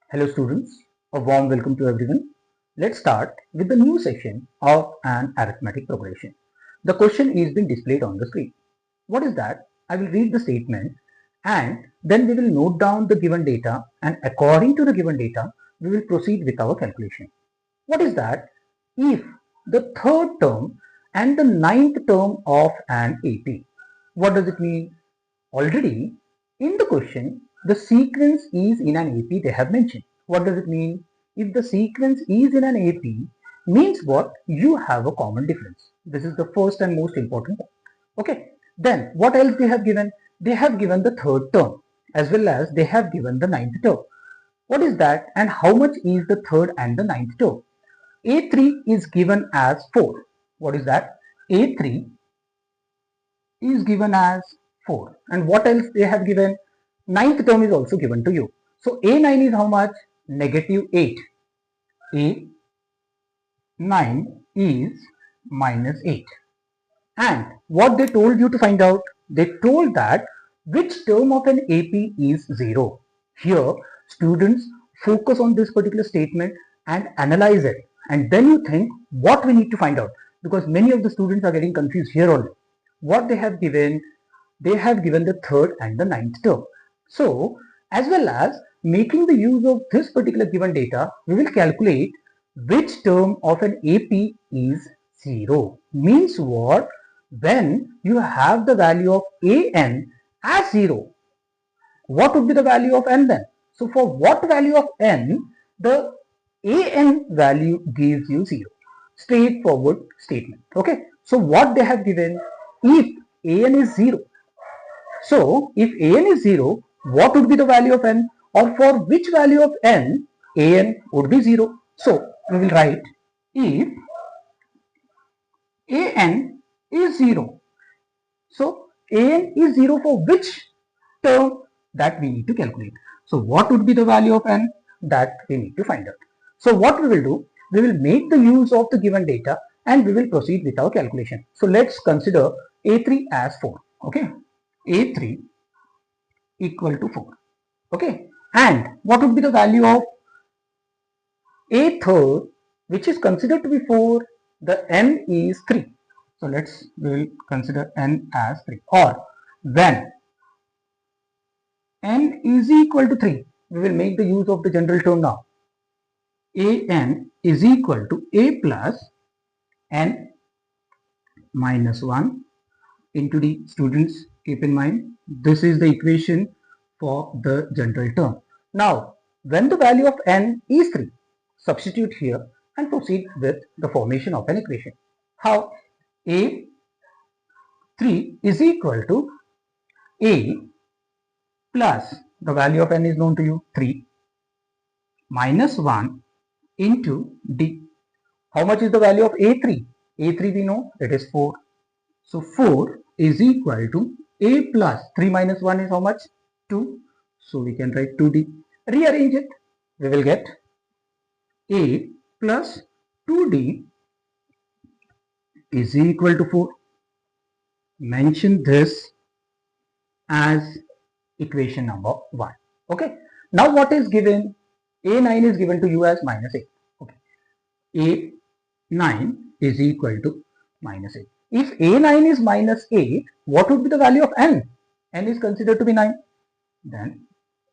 Hello students, a warm welcome to everyone. Let's start with the new section of an arithmetic progression. The question is being displayed on the screen. What is that? I will read the statement and then we will note down the given data, and according to the given data, we will proceed with our calculation. What is that? If the third term and the ninth term of an AP. What does it mean? Already in the question, the sequence is in an AP they have mentioned. What does it mean? If the sequence is in an AP, means what? You have a common difference. This is the first and most important point. Okay. Then what else they have given? They have given the third term as well as they have given the ninth term. What is that and how much is the third and the ninth term? A3 is given as 4. What is that? A3 is given as 4. And what else they have given? Ninth term is also given to you. So A9 is how much? Negative 8. A9 is minus 8. And what they told you to find out? They told that which term of an AP is 0. Here, students focus on this particular statement and analyze it. And then you think what we need to find out. Because many of the students are getting confused here only. What they have given the third and the ninth term. So, as well as making the use of this particular given data, we will calculate which term of an AP is 0. Means what? When you have the value of an as 0, what would be the value of n then? So, for what value of n, the an value gives you 0. Straightforward statement. Okay. So, what they have given, if an is 0, so if an is 0, what would be the value of n, or for which value of n an would be 0? So we will write if an is 0. So an is 0 for which term, that we need to calculate. So what would be the value of n, that we need to find out. So what we will do, we will make the use of the given data and we will proceed with our calculation. So let's consider A3 as 4. Okay. A3 equal to 4. Okay. And what would be the value of A third, which is considered to be 4? The n is 3. So we will consider n as 3. Or when n is equal to 3, we will make the use of the general term now. An is equal to a plus n minus 1 into the students. Keep in mind, this is the equation for the general term. Now, when the value of n is 3, substitute here and proceed with the formation of an equation. How? A3 is equal to a plus the value of n is known to you, 3, minus 1 into d. How much is the value of a3? A3 we know, it is 4. So 4 is equal to a plus 3 minus 1 is how much? 2. So we can write 2d. Rearrange it. We will get a plus 2d is equal to 4. Mention this as equation number 1. Okay. Now what is given? A9 is given to you as minus 8. Okay. A9 is equal to minus 8. If A9 is minus 8, what would be the value of n? N is considered to be 9. Then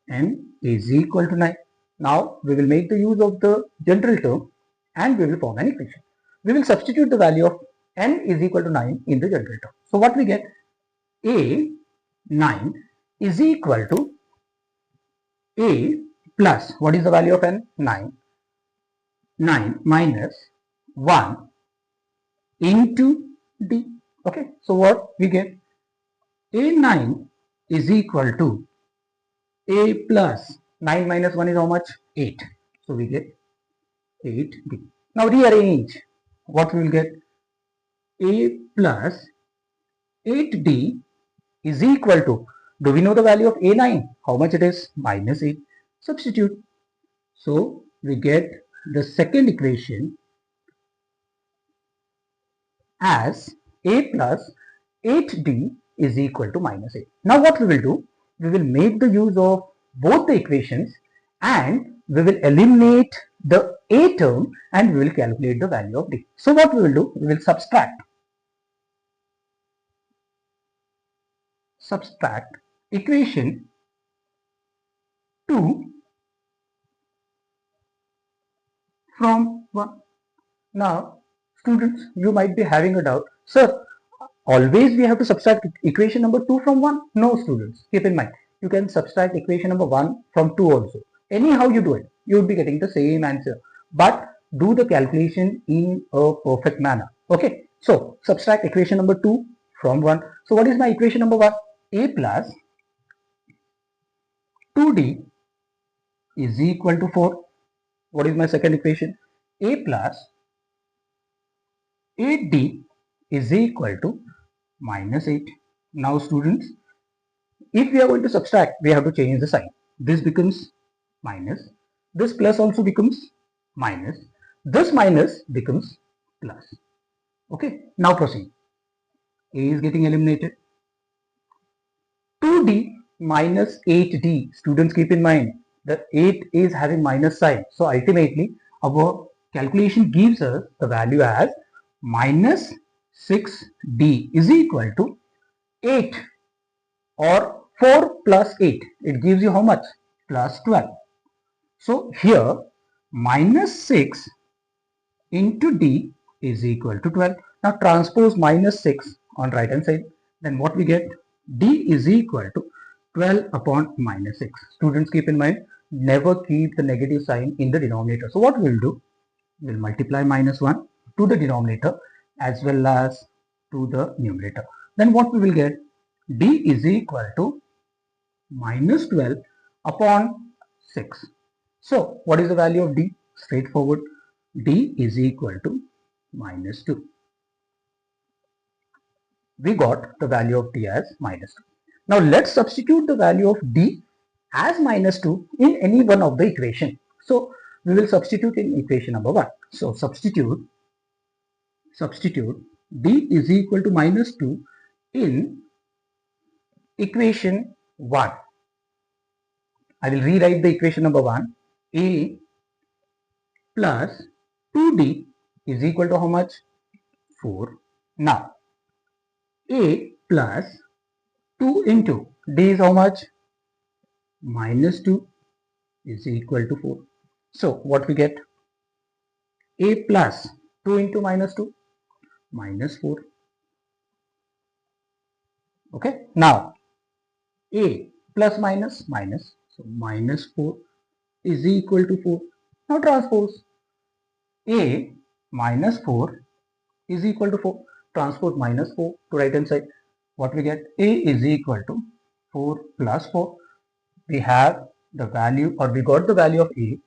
n is equal to 9. Now we will make the use of the general term and we will form an equation. We will substitute the value of n is equal to 9 in the general term. So what we get? A9 is equal to a plus, what is the value of n? 9. 9 minus 1 into d. Okay, so what we get? A9 is equal to a plus 9 minus 1 is how much? 8. So we get 8d. Now rearrange. What we will get? A plus 8d is equal to, do we know the value of A9? How much it is? Minus 8. Substitute. So we get the second equation as a plus 8d is equal to minus 8. Now what we will do? We will make the use of both the equations and we will eliminate the A term and we will calculate the value of D. So what we will do, we will subtract equation 2 from 1. Now, students, you might be having a doubt, sir, always we have to subtract equation number 2 from 1? No, students, keep in mind, you can subtract equation number 1 from 2 also. Anyhow you do it, you would be getting the same answer. But do the calculation in a perfect manner. Okay, so subtract equation number 2 from 1. So what is my equation number 1? A plus 2D is equal to 4. What is my second equation? A plus 8D is equal to minus 8. Now students, if we are going to subtract, we have to change the sign. This becomes minus, this plus also becomes minus, this minus becomes plus. Okay, now proceed. A is getting eliminated. 2D minus 8D. Students, keep in mind that 8 is having minus sign. So ultimately our calculation gives us the value as minus 6D is equal to 8 or 4 plus 8. It gives you how much? Plus 12. So here minus 6 into D is equal to 12. Now transpose minus 6 on right hand side. Then what we get? D is equal to 12 upon minus 6. Students, keep in mind, never keep the negative sign in the denominator. So what we'll do? We'll multiply minus 1 to the denominator as well as to the numerator. Then what we will get? D is equal to minus 12 upon 6. So what is the value of D? Straightforward. D is equal to minus 2. We got the value of D as minus 2. Now let's substitute the value of D as minus 2 in any one of the equation. So we will substitute in equation number 1. So substitute D is equal to minus 2 in equation 1. I will rewrite the equation number 1. A plus 2D is equal to how much? 4. Now A plus 2 into D is how much? Minus 2 is equal to 4. So what we get? A plus 2 into minus 2, minus 4. Okay, now A plus minus minus, so minus 4 is equal to 4. Now transpose A minus 4 is equal to 4. Transpose minus 4 to right hand side. What we get? A is equal to 4 plus 4. We have the value, or we got the value of A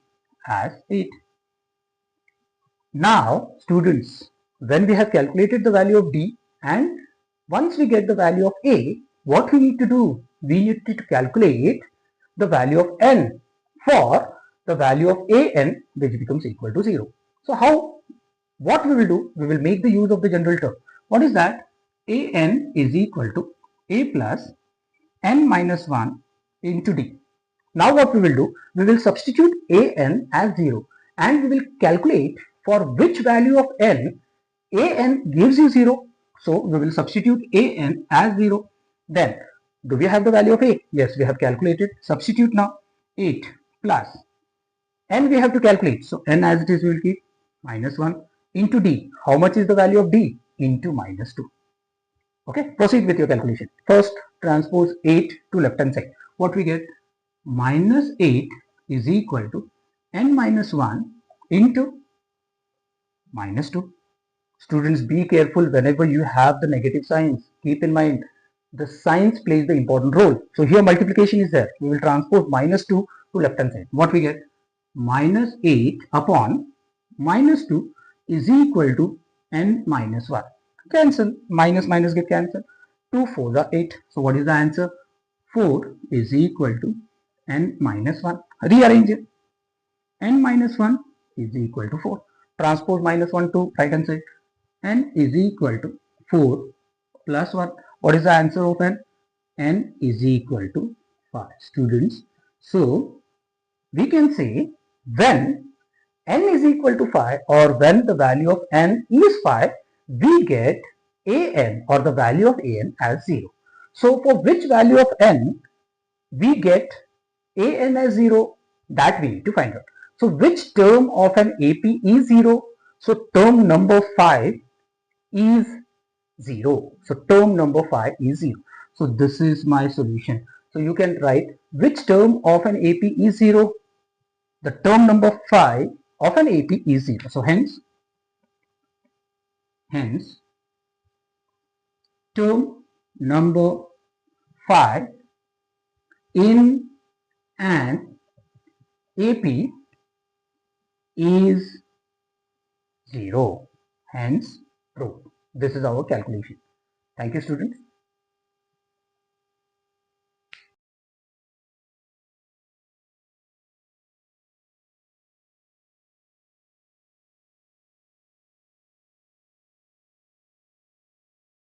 as 8. Now students, when we have calculated the value of D and once we get the value of A, what we need to do? We need to calculate the value of N for the value of AN, which becomes equal to 0. So what we will do? We will make the use of the general term. What is that? AN is equal to A plus N minus 1 into D. Now what we will do? We will substitute AN as 0 and we will calculate for which value of N AN gives you 0. So we will substitute AN as 0. Then do we have the value of A? Yes, we have calculated. Substitute now. 8 plus N we have to calculate. So N as it is we will keep minus 1 into D. How much is the value of D? Into minus 2. Okay, proceed with your calculation. First transpose 8 to left hand side. What we get? Minus 8 is equal to N minus 1 into minus 2. Students, be careful whenever you have the negative signs. Keep in mind, the signs plays the important role. So here multiplication is there. We will transpose minus 2 to left hand side. What we get? Minus 8 upon minus 2 is equal to N minus 1. Cancel. Minus minus get cancelled. 2 4 are 8. So what is the answer? 4 is equal to N minus 1. Rearrange it. N minus 1 is equal to 4. Transpose minus 1 to right hand side. N is equal to 4 plus 1. What is the answer of N? N is equal to 5. Students, so we can say when n is equal to 5 or when the value of n is 5, we get an or the value of an as 0. So for which value of n we get an as 0, that we need to find out. So which term of an AP is 0? So term number 5 is 0. So term number 5 is 0. So this is my solution. So you can write which term of an AP is 0? The term number 5 of an AP is 0. So hence term number 5 in an AP is 0. Hence true. This is our calculation. Thank you, students.